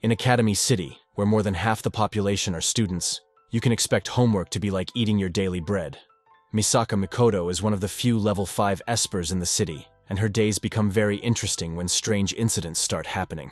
In Academy City, where more than half the population are students, you can expect homework to be like eating your daily bread. Misaka Mikoto is one of the few level 5 espers in the city, and her days become very interesting when strange incidents start happening.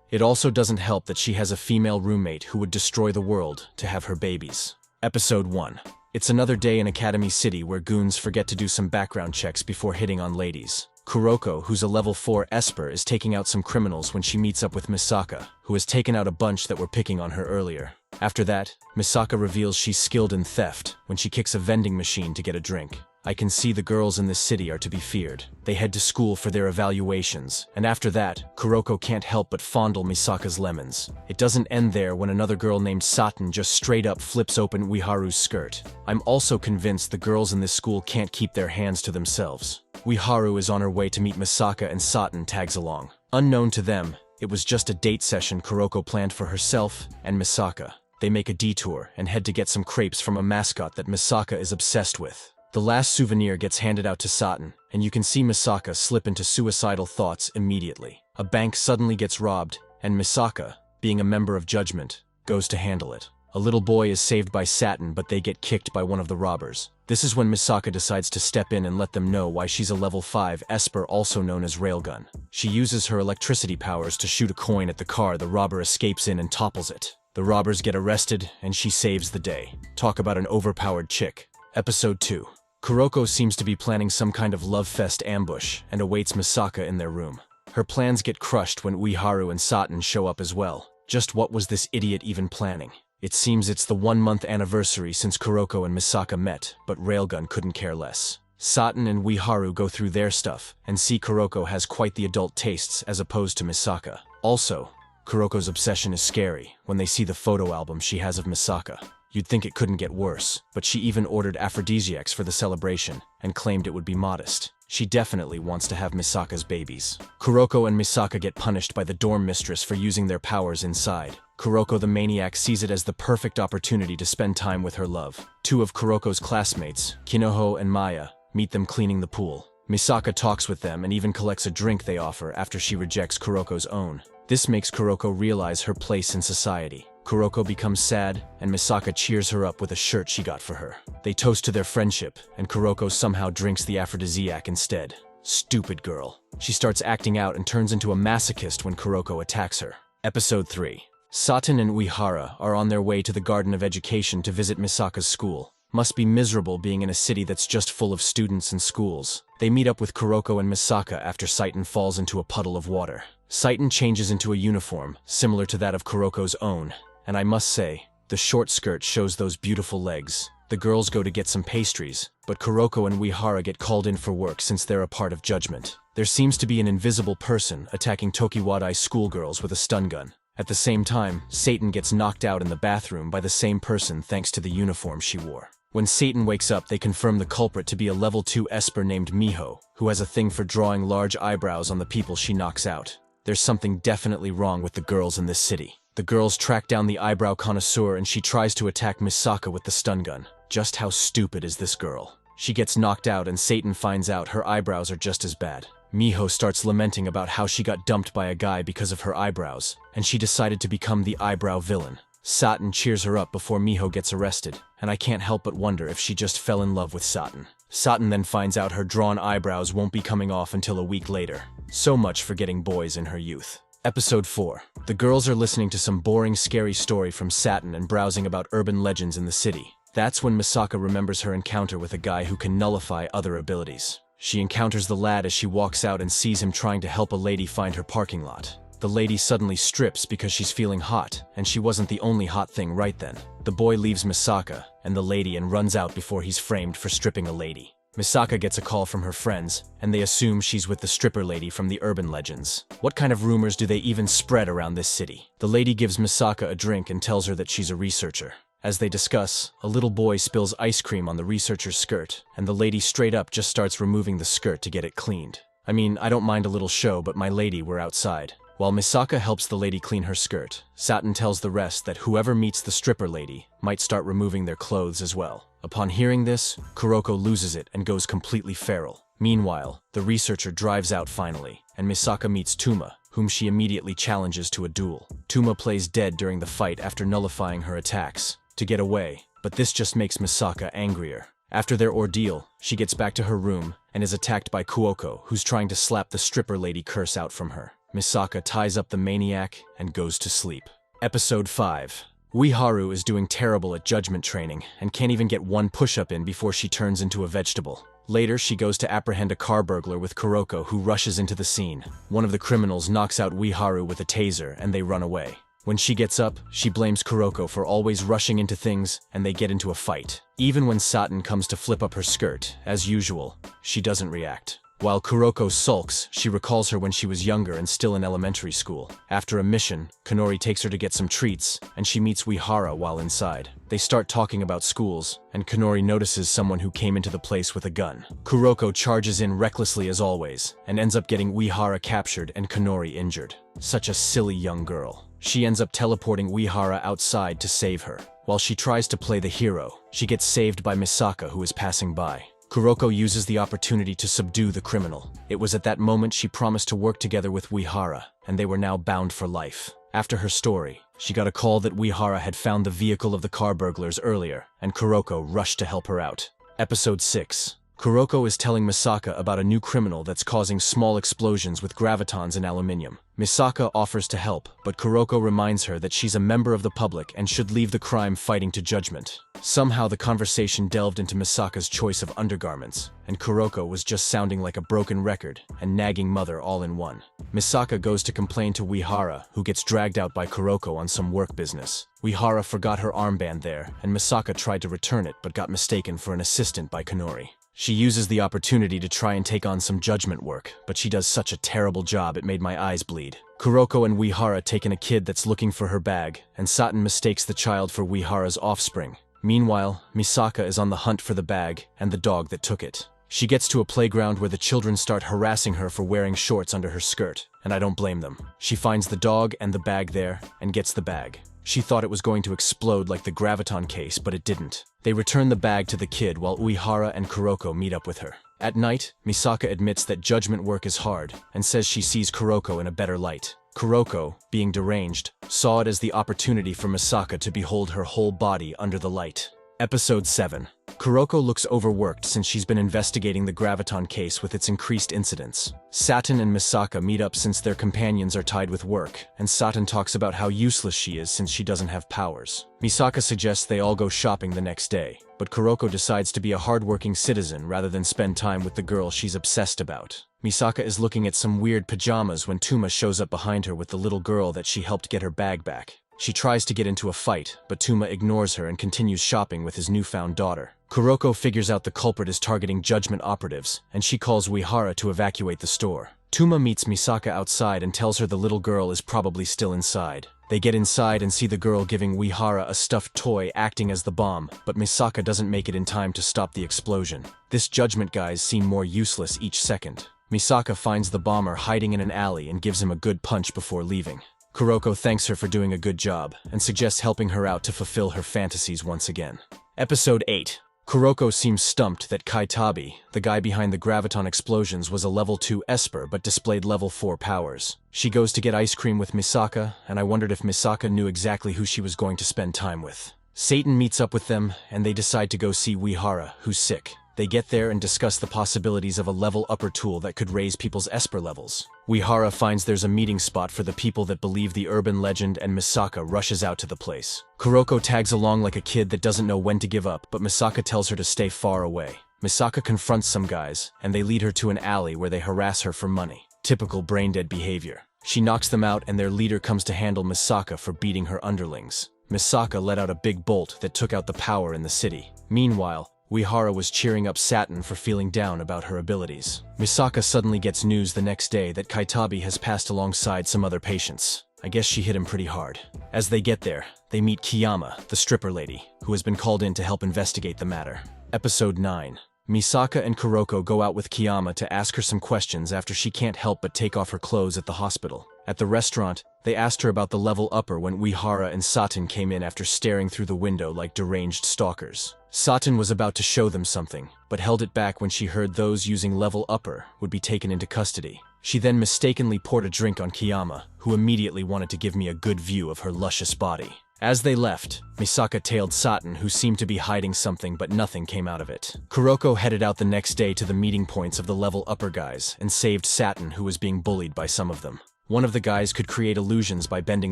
It also doesn't help that she has a female roommate who would destroy the world to have her babies. Episode 1. It's another day in Academy City where goons forget to do some background checks before hitting on ladies. Kuroko, who's a level 4 esper, is taking out some criminals when she meets up with Misaka, who has taken out a bunch that were picking on her earlier. After that, Misaka reveals she's skilled in theft when she kicks a vending machine to get a drink. I can see the girls in this city are to be feared. They head to school for their evaluations, and after that, Kuroko can't help but fondle Misaka's lemons. It doesn't end there when another girl named Saten just straight up flips open Uiharu's skirt. I'm also convinced the girls in this school can't keep their hands to themselves. Uiharu is on her way to meet Misaka and Saten tags along. Unknown to them, it was just a date session Kuroko planned for herself and Misaka. They make a detour and head to get some crepes from a mascot that Misaka is obsessed with. The last souvenir gets handed out to Saten, and you can see Misaka slip into suicidal thoughts immediately. A bank suddenly gets robbed, and Misaka, being a member of Judgment, goes to handle it. A little boy is saved by Saten, but they get kicked by one of the robbers. This is when Misaka decides to step in and let them know why she's a level 5 esper, also known as Railgun. She uses her electricity powers to shoot a coin at the car the robber escapes in and topples it. The robbers get arrested, and she saves the day. Talk about an overpowered chick. Episode 2. Kuroko seems to be planning some kind of love fest ambush and awaits Misaka in their room. Her plans get crushed when Uiharu and Saten show up as well. Just what was this idiot even planning? It seems it's the 1-month anniversary since Kuroko and Misaka met, but Railgun couldn't care less. Saten and Uiharu go through their stuff and see Kuroko has quite the adult tastes as opposed to Misaka. Also, Kuroko's obsession is scary when they see the photo album she has of Misaka. You'd think it couldn't get worse, but she even ordered aphrodisiacs for the celebration and claimed it would be modest. She definitely wants to have Misaka's babies. Kuroko and Misaka get punished by the dorm mistress for using their powers inside. Kuroko the maniac sees it as the perfect opportunity to spend time with her love. 2 of Kuroko's classmates, Kinoho and Maya, meet them cleaning the pool. Misaka talks with them and even collects a drink they offer after she rejects Kuroko's own. This makes Kuroko realize her place in society. Kuroko becomes sad, and Misaka cheers her up with a shirt she got for her. They toast to their friendship, and Kuroko somehow drinks the aphrodisiac instead. Stupid girl. She starts acting out and turns into a masochist when Kuroko attacks her. Episode 3. Saten and Uihara are on their way to the Garden of Education to visit Misaka's school. Must be miserable being in a city that's just full of students and schools. They meet up with Kuroko and Misaka after Saten falls into a puddle of water. Saten changes into a uniform, similar to that of Kuroko's own. And I must say, the short skirt shows those beautiful legs. The girls go to get some pastries, but Kuroko and Uihara get called in for work since they're a part of Judgment. There seems to be an invisible person attacking Tokiwadai schoolgirls with a stun gun. At the same time, Saten gets knocked out in the bathroom by the same person thanks to the uniform she wore. When Saten wakes up, they confirm the culprit to be a level 2 esper named Miho, who has a thing for drawing large eyebrows on the people she knocks out. There's something definitely wrong with the girls in this city. The girls track down the eyebrow connoisseur and she tries to attack Misaka with the stun gun. Just how stupid is this girl? She gets knocked out and Saten finds out her eyebrows are just as bad. Miho starts lamenting about how she got dumped by a guy because of her eyebrows, and she decided to become the eyebrow villain. Saten cheers her up before Miho gets arrested, and I can't help but wonder if she just fell in love with Saten. Saten then finds out her drawn eyebrows won't be coming off until a week later. So much for getting boys in her youth. Episode 4. The girls are listening to some boring, scary story from Saten and browsing about urban legends in the city. That's when Misaka remembers her encounter with a guy who can nullify other abilities. She encounters the lad as she walks out and sees him trying to help a lady find her parking lot. The lady suddenly strips because she's feeling hot, and she wasn't the only hot thing right then. The boy leaves Misaka and the lady and runs out before he's framed for stripping a lady. Misaka gets a call from her friends, and they assume she's with the stripper lady from the urban legends. What kind of rumors do they even spread around this city? The lady gives Misaka a drink and tells her that she's a researcher. As they discuss, a little boy spills ice cream on the researcher's skirt, and the lady straight up just starts removing the skirt to get it cleaned. I mean, I don't mind a little show, but my lady, we're outside. While Misaka helps the lady clean her skirt, Saten tells the rest that whoever meets the stripper lady might start removing their clothes as well. Upon hearing this, Kuroko loses it and goes completely feral. Meanwhile, the researcher drives out finally, and Misaka meets Tuma, whom she immediately challenges to a duel. Tuma plays dead during the fight after nullifying her attacks to get away, but this just makes Misaka angrier. After their ordeal, she gets back to her room and is attacked by Kuoko, who's trying to slap the stripper lady curse out from her. Misaka ties up the maniac and goes to sleep. Episode 5. Ueharu is doing terrible at judgment training and can't even get one push-up in before she turns into a vegetable. Later, she goes to apprehend a car burglar with Kuroko, who rushes into the scene. One of the criminals knocks out Ueharu with a taser and they run away. When she gets up, she blames Kuroko for always rushing into things, and they get into a fight. Even when Satin comes to flip up her skirt, as usual, she doesn't react. While Kuroko sulks, she recalls her when she was younger and still in elementary school. After a mission, Kanori takes her to get some treats, and she meets Uehara while inside. They start talking about schools, and Kanori notices someone who came into the place with a gun. Kuroko charges in recklessly as always, and ends up getting Uehara captured and Kanori injured. Such a silly young girl. She ends up teleporting Uehara outside to save her. While she tries to play the hero, she gets saved by Misaka, who is passing by. Kuroko uses the opportunity to subdue the criminal. It was at that moment she promised to work together with Uehara, and they were now bound for life. After her story, she got a call that Uehara had found the vehicle of the car burglars earlier, and Kuroko rushed to help her out. Episode 6. Kuroko is telling Misaka about a new criminal that's causing small explosions with gravitons and aluminium. Misaka offers to help, but Kuroko reminds her that she's a member of the public and should leave the crime fighting to judgment. Somehow the conversation delved into Misaka's choice of undergarments, and Kuroko was just sounding like a broken record and nagging mother all in one. Misaka goes to complain to Uehara, who gets dragged out by Kuroko on some work business. Uehara forgot her armband there, and Misaka tried to return it but got mistaken for an assistant by Kanori. She uses the opportunity to try and take on some judgment work, but she does such a terrible job it made my eyes bleed. Kuroko and Uehara take in a kid that's looking for her bag, and Satin mistakes the child for Uehara's offspring. Meanwhile, Misaka is on the hunt for the bag and the dog that took it. She gets to a playground where the children start harassing her for wearing shorts under her skirt, and I don't blame them. She finds the dog and the bag there, and gets the bag. She thought it was going to explode like the graviton case, but it didn't. They return the bag to the kid while Uehara and Kuroko meet up with her. At night, Misaka admits that judgment work is hard, and says she sees Kuroko in a better light. Kuroko, being deranged, saw it as the opportunity for Misaka to behold her whole body under the light. Episode 7. Kuroko looks overworked since she's been investigating the graviton case with its increased incidence. Satin and Misaka meet up since their companions are tied with work, and Satin talks about how useless she is since she doesn't have powers. Misaka suggests they all go shopping the next day, but Kuroko decides to be a hardworking citizen rather than spend time with the girl she's obsessed about. Misaka is looking at some weird pajamas when Tuma shows up behind her with the little girl that she helped get her bag back. She tries to get into a fight, but Tuma ignores her and continues shopping with his newfound daughter. Kuroko figures out the culprit is targeting judgment operatives, and she calls Uehara to evacuate the store. Tuma meets Misaka outside and tells her the little girl is probably still inside. They get inside and see the girl giving Uehara a stuffed toy acting as the bomb, but Misaka doesn't make it in time to stop the explosion. This judgment guy's seem more useless each second. Misaka finds the bomber hiding in an alley and gives him a good punch before leaving. Kuroko thanks her for doing a good job, and suggests helping her out to fulfill her fantasies once again. Episode 8. Kuroko seems stumped that Kaitabi, the guy behind the graviton explosions, was a level 2 Esper but displayed level 4 powers. She goes to get ice cream with Misaka, and I wondered if Misaka knew exactly who she was going to spend time with. Satan meets up with them, and they decide to go see Uehara, who's sick. They get there and discuss the possibilities of a level upper tool that could raise people's Esper levels. Uehara finds there's a meeting spot for the people that believe the urban legend, and Misaka rushes out to the place. Kuroko tags along like a kid that doesn't know when to give up, but Misaka tells her to stay far away. Misaka confronts some guys, and they lead her to an alley where they harass her for money. Typical brain-dead behavior. She knocks them out, and their leader comes to handle Misaka for beating her underlings. Misaka let out a big bolt that took out the power in the city. Meanwhile, Uehara was cheering up Satin for feeling down about her abilities. Misaka suddenly gets news the next day that Kaitabi has passed alongside some other patients. I guess she hit him pretty hard. As they get there, they meet Kiyama, the stripper lady, who has been called in to help investigate the matter. Episode 9. Misaka and Kuroko go out with Kiyama to ask her some questions after she can't help but take off her clothes at the hospital. At the restaurant, they asked her about the level upper when Uehara and Satin came in after staring through the window like deranged stalkers. Satin was about to show them something, but held it back when she heard those using level upper would be taken into custody. She then mistakenly poured a drink on Kiyama, who immediately wanted to give me a good view of her luscious body. As they left, Misaka tailed Satin, who seemed to be hiding something, but nothing came out of it. Kuroko headed out the next day to the meeting points of the level upper guys and saved Satin, who was being bullied by some of them. One of the guys could create illusions by bending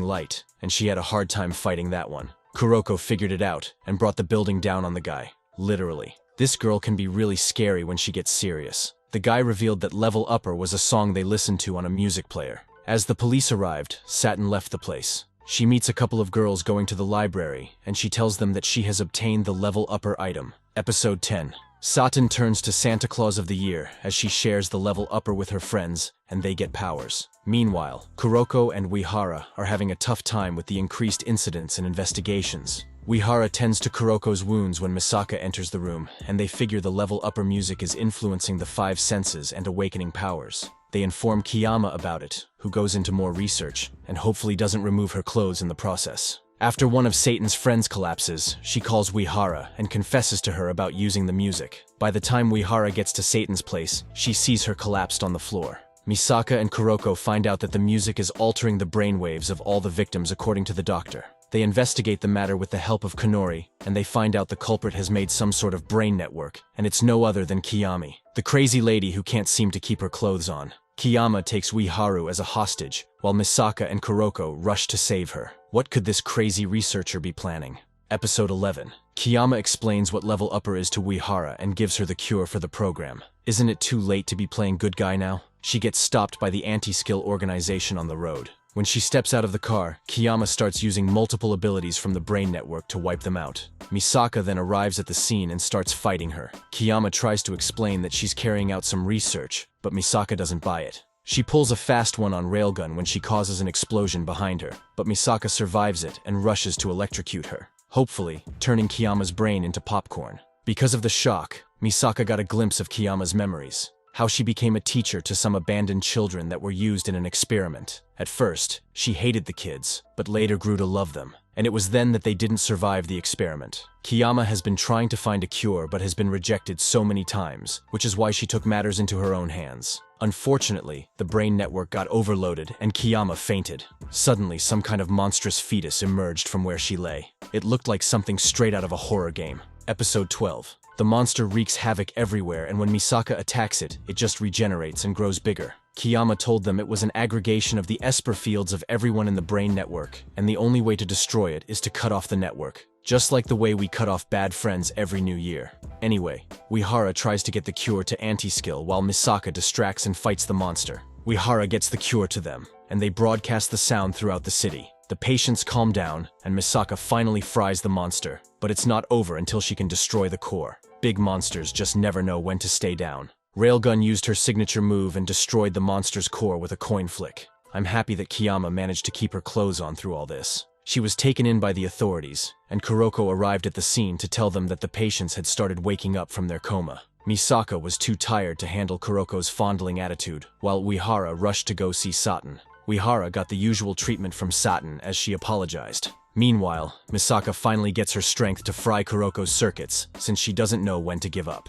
light, and she had a hard time fighting that one. Kuroko figured it out and brought the building down on the guy. Literally. This girl can be really scary when she gets serious. The guy revealed that Level Upper was a song they listened to on a music player. As the police arrived, Satin left the place. She meets a couple of girls going to the library, and she tells them that she has obtained the Level Upper item. Episode 10. Satin turns to Santa Claus of the Year as she shares the Level Upper with her friends, and they get powers. Meanwhile, Kuroko and Uehara are having a tough time with the increased incidents and investigations. Uehara tends to Kuroko's wounds when Misaka enters the room, and they figure the Level Upper music is influencing the 5 senses and awakening powers. They inform Kiyama about it, who goes into more research, and hopefully doesn't remove her clothes in the process. After one of Satan's friends collapses, she calls Uehara and confesses to her about using the music. By the time Uehara gets to Satan's place, she sees her collapsed on the floor. Misaka and Kuroko find out that the music is altering the brainwaves of all the victims according to the doctor. They investigate the matter with the help of Kanori, and they find out the culprit has made some sort of brain network, and it's no other than Kiyami, the crazy lady who can't seem to keep her clothes on. Kiyama takes Uehara as a hostage, while Misaka and Kuroko rush to save her. What could this crazy researcher be planning? Episode 11. Kiyama explains what Level Upper is to Uehara and gives her the cure for the program. Isn't it too late to be playing good guy now? She gets stopped by the anti-skill organization on the road. When she steps out of the car, Kiyama starts using multiple abilities from the brain network to wipe them out. Misaka then arrives at the scene and starts fighting her. Kiyama tries to explain that she's carrying out some research, but Misaka doesn't buy it. She pulls a fast one on Railgun when she causes an explosion behind her, but Misaka survives it and rushes to electrocute her, hopefully turning Kiyama's brain into popcorn. Because of the shock, Misaka got a glimpse of Kiyama's memories. How she became a teacher to some abandoned children that were used in an experiment. At first, she hated the kids, but later grew to love them. And it was then that they didn't survive the experiment. Kiyama has been trying to find a cure but has been rejected so many times, which is why she took matters into her own hands. Unfortunately, the brain network got overloaded and Kiyama fainted. Suddenly, some kind of monstrous fetus emerged from where she lay. It looked like something straight out of a horror game. Episode 12. The monster wreaks havoc everywhere, and when Misaka attacks it, it just regenerates and grows bigger. Kiyama told them it was an aggregation of the Esper fields of everyone in the brain network, and the only way to destroy it is to cut off the network, just like the way we cut off bad friends every new year. Anyway, Uehara tries to get the cure to anti-skill while Misaka distracts and fights the monster. Uehara gets the cure to them, and they broadcast the sound throughout the city. The patients calm down, and Misaka finally fries the monster, but it's not over until she can destroy the core. Big monsters just never know when to stay down. Railgun used her signature move and destroyed the monster's core with a coin flick. I'm happy that Kiyama managed to keep her clothes on through all this. She was taken in by the authorities, and Kuroko arrived at the scene to tell them that the patients had started waking up from their coma. Misaka was too tired to handle Kuroko's fondling attitude, while Uehara rushed to go see Satin. Uehara got the usual treatment from Satin as she apologized. Meanwhile, Misaka finally gets her strength to fry Kuroko's circuits, since she doesn't know when to give up.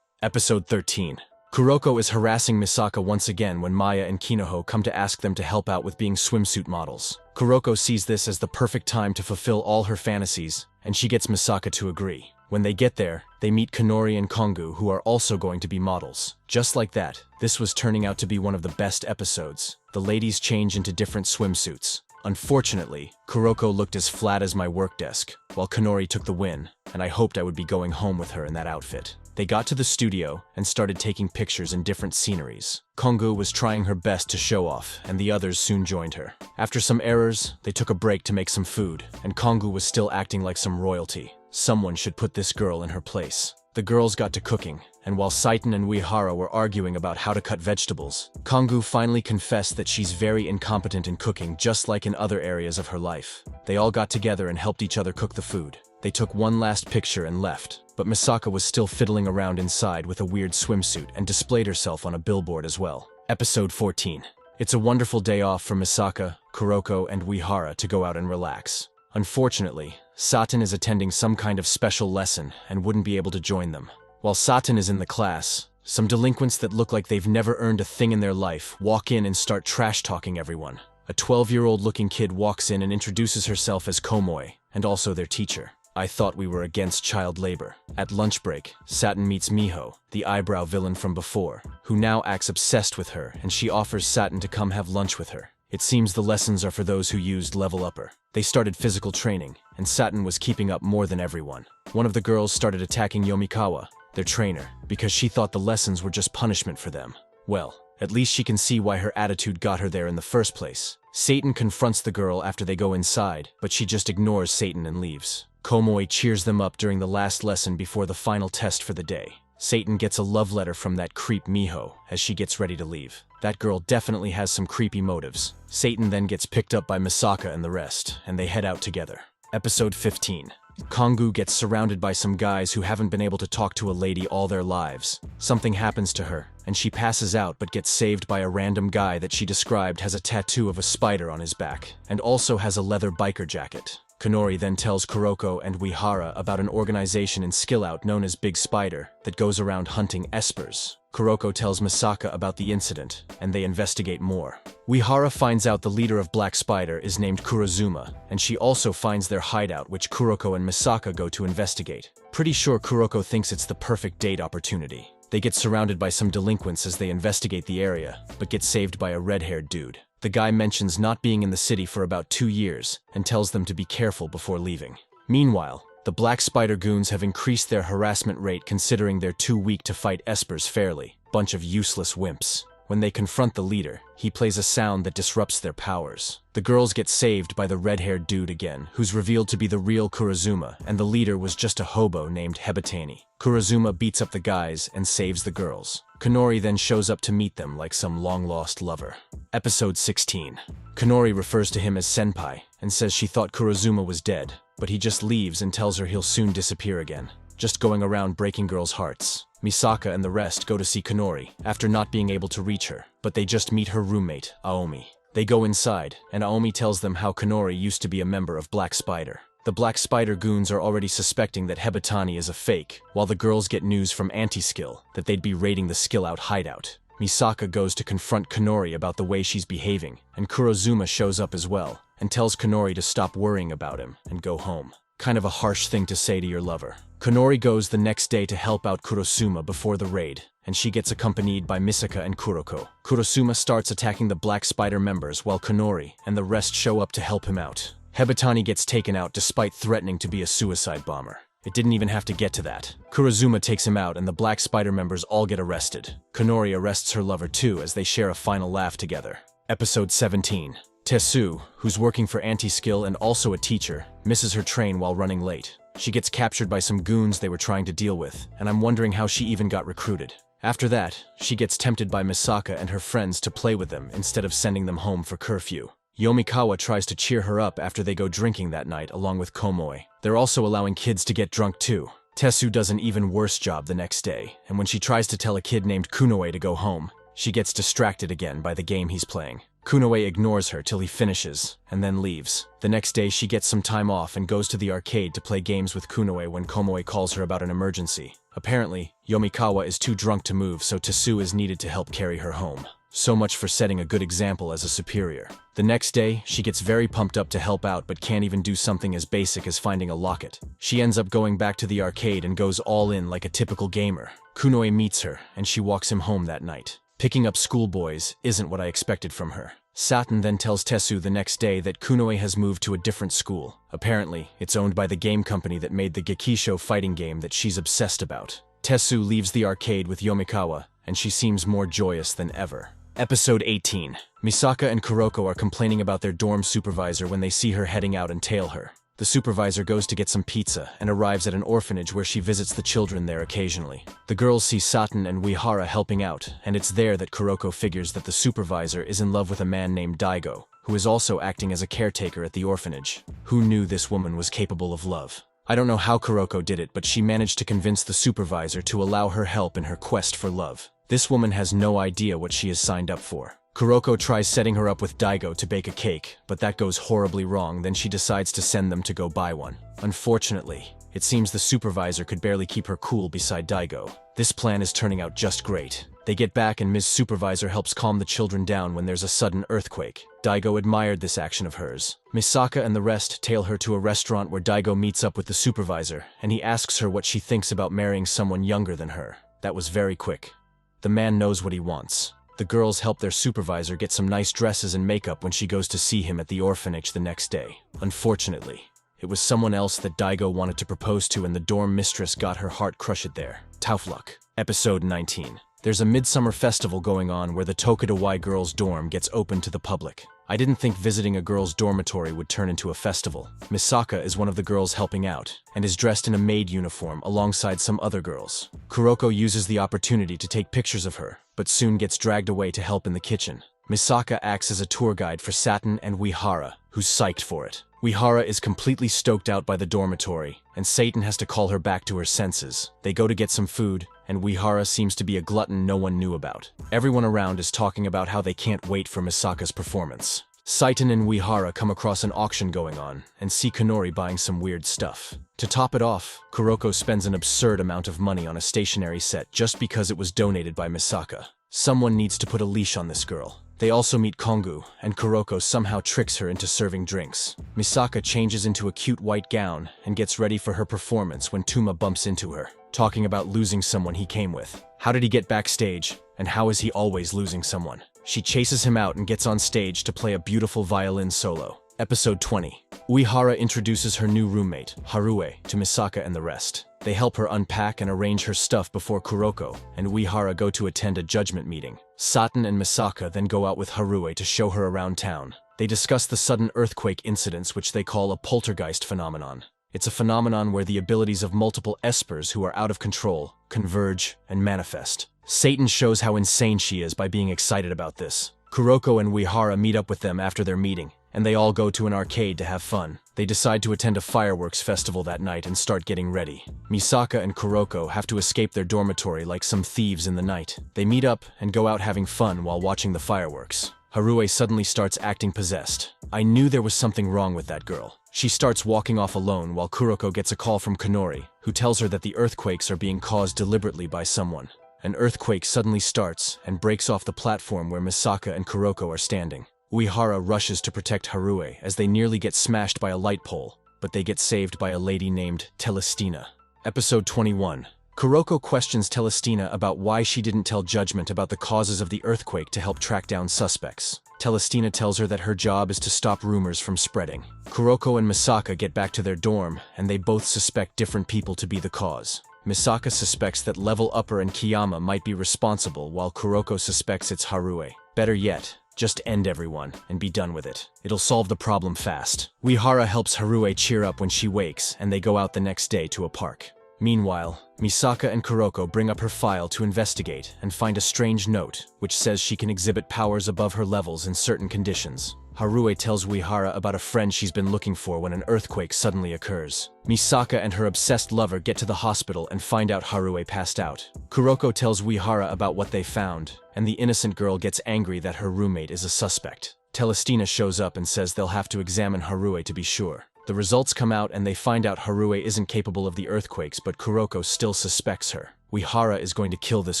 Episode 13. Kuroko is harassing Misaka once again when Maya and Kinoho come to ask them to help out with being swimsuit models. Kuroko sees this as the perfect time to fulfill all her fantasies, and she gets Misaka to agree. When they get there, they meet Kanori and Kongu, who are also going to be models. Just like that, this was turning out to be one of the best episodes. The ladies change into different swimsuits. Unfortunately, Kuroko looked as flat as my work desk, while Kanori took the win, and I hoped I would be going home with her in that outfit. They got to the studio and started taking pictures in different sceneries. Kongu was trying her best to show off, and the others soon joined her. After some errors, they took a break to make some food, and Kongu was still acting like some royalty. Someone should put this girl in her place. The girls got to cooking, and while Saiten and Uehara were arguing about how to cut vegetables, Kongu finally confessed that she's very incompetent in cooking, just like in other areas of her life. They all got together and helped each other cook the food. They took one last picture and left, but Misaka was still fiddling around inside with a weird swimsuit and displayed herself on a billboard as well. Episode 14. It's a wonderful day off for Misaka, Kuroko, and Uehara to go out and relax. Unfortunately, Saten is attending some kind of special lesson and wouldn't be able to join them. While Saten is in the class, Some delinquents that look like they've never earned a thing in their life walk in and start trash-talking everyone. A 12-year-old looking kid walks in and introduces herself as Komoe, and also their teacher. I thought we were against child labor. At lunch break, Satin meets Miho, the eyebrow villain from before, who now acts obsessed with her, and she offers Satin to come have lunch with her. It seems the lessons are for those who used Level Upper. They started physical training, and Satin was keeping up more than everyone. One of the girls started attacking Yomikawa, their trainer, because she thought the lessons were just punishment for them. Well, at least she can see why her attitude got her there in the first place. Satan confronts the girl after they go inside, but she just ignores Satan and leaves. Komoe cheers them up during the last lesson before the final test for the day. Satan gets a love letter from that creep Miho as she gets ready to leave. That girl definitely has some creepy motives. Satan then gets picked up by Misaka and the rest, and they head out together. Episode 15. Kongu gets surrounded by some guys who haven't been able to talk to a lady all their lives. Something happens to her, and she passes out but gets saved by a random guy that she described has a tattoo of a spider on his back, and also has a leather biker jacket. Kanori then tells Kuroko and Uehara about an organization in Skill Out known as Big Spider that goes around hunting espers. Kuroko tells Misaka about the incident, and they investigate more. Uehara finds out the leader of Black Spider is named Kurozuma, and she also finds their hideout, which Kuroko and Misaka go to investigate. Pretty sure Kuroko thinks it's the perfect date opportunity. They get surrounded by some delinquents as they investigate the area, but get saved by a red-haired dude. The guy mentions not being in the city for about 2 years and tells them to be careful before leaving. Meanwhile, the Black Spider goons have increased their harassment rate considering they're too weak to fight espers fairly. Bunch of useless wimps. When they confront the leader, he plays a sound that disrupts their powers. The girls get saved by the red-haired dude again, who's revealed to be the real Kurozuma, and the leader was just a hobo named Hebatani. Kurozuma beats up the guys and saves the girls. Kanori then shows up to meet them like some long-lost lover. Episode 16. Kanori refers to him as Senpai, and says she thought Kurozuma was dead, but he just leaves and tells her he'll soon disappear again, just going around breaking girls' hearts. Misaka and the rest go to see Kanori, after not being able to reach her, but they just meet her roommate, Aomi. They go inside, and Aomi tells them how Kanori used to be a member of Black Spider. The Black Spider goons are already suspecting that Hebatani is a fake, while the girls get news from Anti-Skill that they'd be raiding the Skill Out hideout. Misaka goes to confront Kanori about the way she's behaving, and Kurozuma shows up as well, and tells Kanori to stop worrying about him and go home. Kind of a harsh thing to say to your lover. Kanori goes the next day to help out Kurosuma before the raid, and she gets accompanied by Misaka and Kuroko. Kurosuma starts attacking the Black Spider members while Kanori and the rest show up to help him out. Hebatani gets taken out despite threatening to be a suicide bomber. It didn't even have to get to that. Kurozuma takes him out and the Black Spider members all get arrested. Kanori arrests her lover too as they share a final laugh together. Episode 17. Tesu, who's working for Anti-Skill and also a teacher, misses her train while running late. She gets captured by some goons they were trying to deal with, and I'm wondering how she even got recruited. After that, she gets tempted by Misaka and her friends to play with them instead of sending them home for curfew. Yomikawa tries to cheer her up after they go drinking that night along with Komoe. They're also allowing kids to get drunk too. Tesu does an even worse job the next day, and when she tries to tell a kid named Kunoe to go home, she gets distracted again by the game he's playing. Kunoe ignores her till he finishes, and then leaves. The next day she gets some time off and goes to the arcade to play games with Kunoe when Komoe calls her about an emergency. Apparently, Yomikawa is too drunk to move, so Tesu is needed to help carry her home. So much for setting a good example as a superior. The next day, she gets very pumped up to help out but can't even do something as basic as finding a locket. She ends up going back to the arcade and goes all in like a typical gamer. Kunoe meets her, and she walks him home that night. Picking up schoolboys isn't what I expected from her. Satin then tells Tesu the next day that Kunoe has moved to a different school. Apparently, it's owned by the game company that made the Gekisho fighting game that she's obsessed about. Tesu leaves the arcade with Yomikawa, and she seems more joyous than ever. Episode 18. Misaka and Kuroko are complaining about their dorm supervisor when they see her heading out and tail her. The supervisor goes to get some pizza and arrives at an orphanage where she visits the children there occasionally. The girls see Satin and Uehara helping out, and it's there that Kuroko figures that the supervisor is in love with a man named Daigo, who is also acting as a caretaker at the orphanage. Who knew this woman was capable of love? I don't know how Kuroko did it, but she managed to convince the supervisor to allow her help in her quest for love. This woman has no idea what she is signed up for. Kuroko tries setting her up with Daigo to bake a cake, but that goes horribly wrong. Then she decides to send them to go buy one. Unfortunately, It seems the supervisor could barely keep her cool beside Daigo. This plan is turning out just great. They get back and Ms. Supervisor helps calm the children down when there's a sudden earthquake. Daigo admired this action of hers. Misaka and the rest tail her to a restaurant where Daigo meets up with the supervisor, and he asks her what she thinks about marrying someone younger than her. That was very quick. The man knows what he wants. The girls help their supervisor get some nice dresses and makeup when she goes to see him at the orphanage the next day. Unfortunately, it was someone else that Daigo wanted to propose to, and the dorm mistress got her heart crushed there. Tough luck. Episode 19. There's a midsummer festival going on where the Tokudawai girls' dorm gets open to the public. I didn't think visiting a girls' dormitory would turn into a festival. Misaka is one of the girls helping out, and is dressed in a maid uniform alongside some other girls. Kuroko uses the opportunity to take pictures of her, but soon gets dragged away to help in the kitchen. Misaka acts as a tour guide for Satin and Uehara, who's psyched for it. Uehara is completely stoked out by the dormitory, and Satan has to call her back to her senses. They go to get some food, and Uehara seems to be a glutton no one knew about. Everyone around is talking about how they can't wait for Misaka's performance. Satan and Uehara come across an auction going on, and see Kanori buying some weird stuff. To top it off, Kuroko spends an absurd amount of money on a stationery set just because it was donated by Misaka. Someone needs to put a leash on this girl. They also meet Kongu, and Kuroko somehow tricks her into serving drinks. Misaka changes into a cute white gown and gets ready for her performance when Tuma bumps into her, talking about losing someone he came with. How did he get backstage, and how is he always losing someone? She chases him out and gets on stage to play a beautiful violin solo. Episode 20. Uehara introduces her new roommate, Harue, to Misaka and the rest. They help her unpack and arrange her stuff before Kuroko and Uehara go to attend a judgment meeting. Satin and Misaka then go out with Harue to show her around town. They discuss the sudden earthquake incidents, which they call a poltergeist phenomenon. It's a phenomenon where the abilities of multiple espers who are out of control converge and manifest. Satan shows how insane she is by being excited about this. Kuroko and Uehara meet up with them after their meeting, and they all go to an arcade to have fun. They decide to attend a fireworks festival that night and start getting ready. Misaka and Kuroko have to escape their dormitory like some thieves in the night. They meet up and go out having fun while watching the fireworks. Harue suddenly starts acting possessed. I knew there was something wrong with that girl. She starts walking off alone while Kuroko gets a call from Kanori, who tells her that the earthquakes are being caused deliberately by someone. An earthquake suddenly starts and breaks off the platform where Misaka and Kuroko are standing. Uehara rushes to protect Harue as they nearly get smashed by a light pole, but they get saved by a lady named Telestina. Episode 21. Kuroko questions Telestina about why she didn't tell Judgment about the causes of the earthquake to help track down suspects. Telestina tells her that her job is to stop rumors from spreading. Kuroko and Misaka get back to their dorm, and they both suspect different people to be the cause. Misaka suspects that Level Upper and Kiyama might be responsible, while Kuroko suspects it's Harue. Better yet, just end everyone and be done with it. It'll solve the problem fast. Uehara helps Harue cheer up when she wakes, and they go out the next day to a park. Meanwhile, Misaka and Kuroko bring up her file to investigate and find a strange note which says she can exhibit powers above her levels in certain conditions. Harue tells Uehara about a friend she's been looking for when an earthquake suddenly occurs. Misaka and her obsessed lover get to the hospital and find out Harue passed out. Kuroko tells Uehara about what they found, and the innocent girl gets angry that her roommate is a suspect. Telestina shows up and says they'll have to examine Harue to be sure. The results come out and they find out Harue isn't capable of the earthquakes, but Kuroko still suspects her. Uehara is going to kill this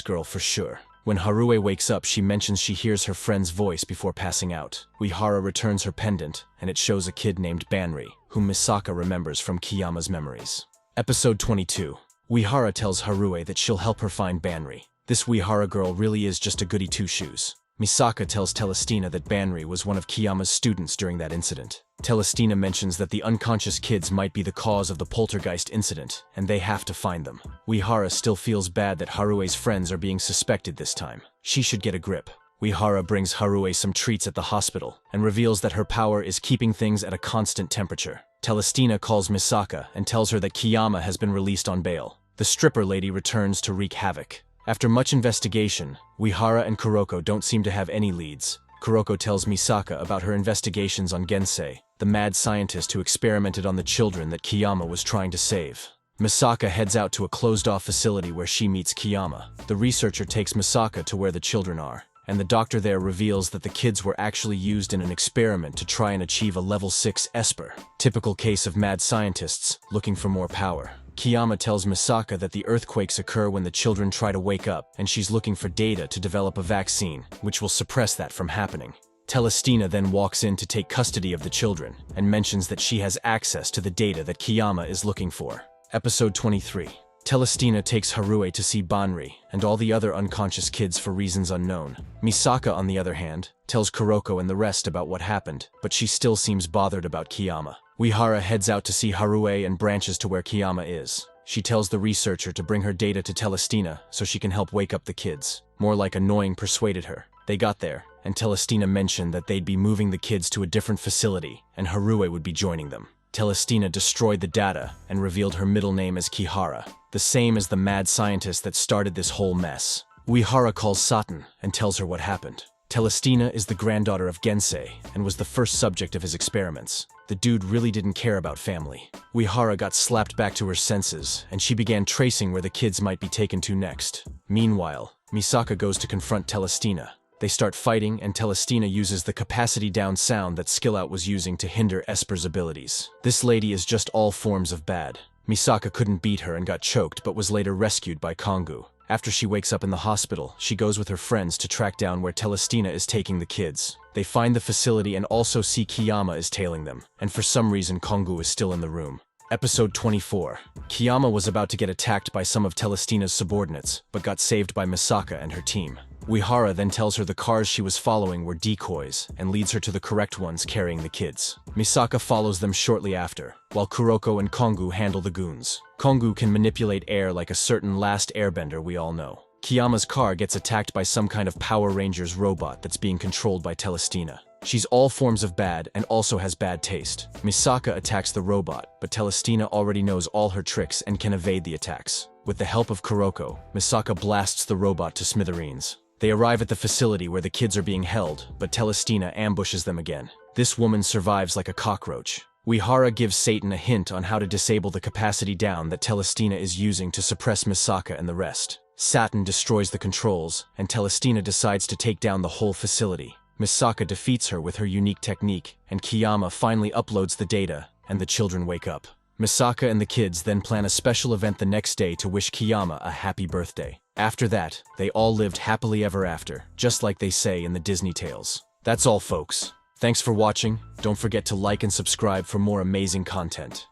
girl for sure. When Harue wakes up, she mentions she hears her friend's voice before passing out. Uehara returns her pendant, and it shows a kid named Banri, whom Misaka remembers from Kiyama's memories. Episode 22. Uehara tells Harue that she'll help her find Banri. This Uehara girl really is just a goody two-shoes. Misaka tells Telestina that Banri was one of Kiyama's students during that incident. Telestina mentions that the unconscious kids might be the cause of the poltergeist incident, and they have to find them. Uehara still feels bad that Harue's friends are being suspected this time. She should get a grip. Uehara brings Harue some treats at the hospital, and reveals that her power is keeping things at a constant temperature. Telestina calls Misaka and tells her that Kiyama has been released on bail. The stripper lady returns to wreak havoc. After much investigation, Uehara and Kuroko don't seem to have any leads. Kuroko tells Misaka about her investigations on Gensei, the mad scientist who experimented on the children that Kiyama was trying to save. Misaka heads out to a closed-off facility where she meets Kiyama. The researcher takes Misaka to where the children are, and the doctor there reveals that the kids were actually used in an experiment to try and achieve a level 6 Esper. Typical case of mad scientists looking for more power. Kiyama tells Misaka that the earthquakes occur when the children try to wake up, and she's looking for data to develop a vaccine, which will suppress that from happening. Telestina then walks in to take custody of the children, and mentions that she has access to the data that Kiyama is looking for. Episode 23. Telestina takes Harue to see Banri and all the other unconscious kids for reasons unknown. Misaka, on the other hand, tells Kuroko and the rest about what happened, but she still seems bothered about Kiyama. Uehara heads out to see Harue and branches to where Kiyama is. She tells the researcher to bring her data to Telestina so she can help wake up the kids. More like annoying persuaded her. They got there, and Telestina mentioned that they'd be moving the kids to a different facility, and Harue would be joining them. Telestina destroyed the data and revealed her middle name as Kihara, the same as the mad scientist that started this whole mess. Uehara calls Satan and tells her what happened. Telestina is the granddaughter of Gensei and was the first subject of his experiments. The dude really didn't care about family. Uehara got slapped back to her senses, and she began tracing where the kids might be taken to next. Meanwhile, Misaka goes to confront Telestina. They start fighting, and Telestina uses the capacity-down sound that Skillout was using to hinder Esper's abilities. This lady is just all forms of bad. Misaka couldn't beat her and got choked, but was later rescued by Kongu. After she wakes up in the hospital, she goes with her friends to track down where Telestina is taking the kids. They find the facility and also see Kiyama is tailing them, and for some reason Kongu is still in the room. Episode 24. Kiyama was about to get attacked by some of Telestina's subordinates, but got saved by Misaka and her team. Uehara then tells her the cars she was following were decoys, and leads her to the correct ones carrying the kids. Misaka follows them shortly after, while Kuroko and Kongu handle the goons. Kongu can manipulate air like a certain last airbender we all know. Kiyama's car gets attacked by some kind of Power Rangers robot that's being controlled by Telestina. She's all forms of bad and also has bad taste. Misaka attacks the robot, but Telestina already knows all her tricks and can evade the attacks. With the help of Kuroko, Misaka blasts the robot to smithereens. They arrive at the facility where the kids are being held, but Telestina ambushes them again. This woman survives like a cockroach. Uehara gives Satan a hint on how to disable the capacity down that Telestina is using to suppress Misaka and the rest. Satan destroys the controls, and Telestina decides to take down the whole facility. Misaka defeats her with her unique technique, and Kiyama finally uploads the data, and the children wake up. Misaka and the kids then plan a special event the next day to wish Kiyama a happy birthday. After that, they all lived happily ever after, just like they say in the Disney tales. That's all, folks. Thanks for watching. Don't forget to like and subscribe for more amazing content.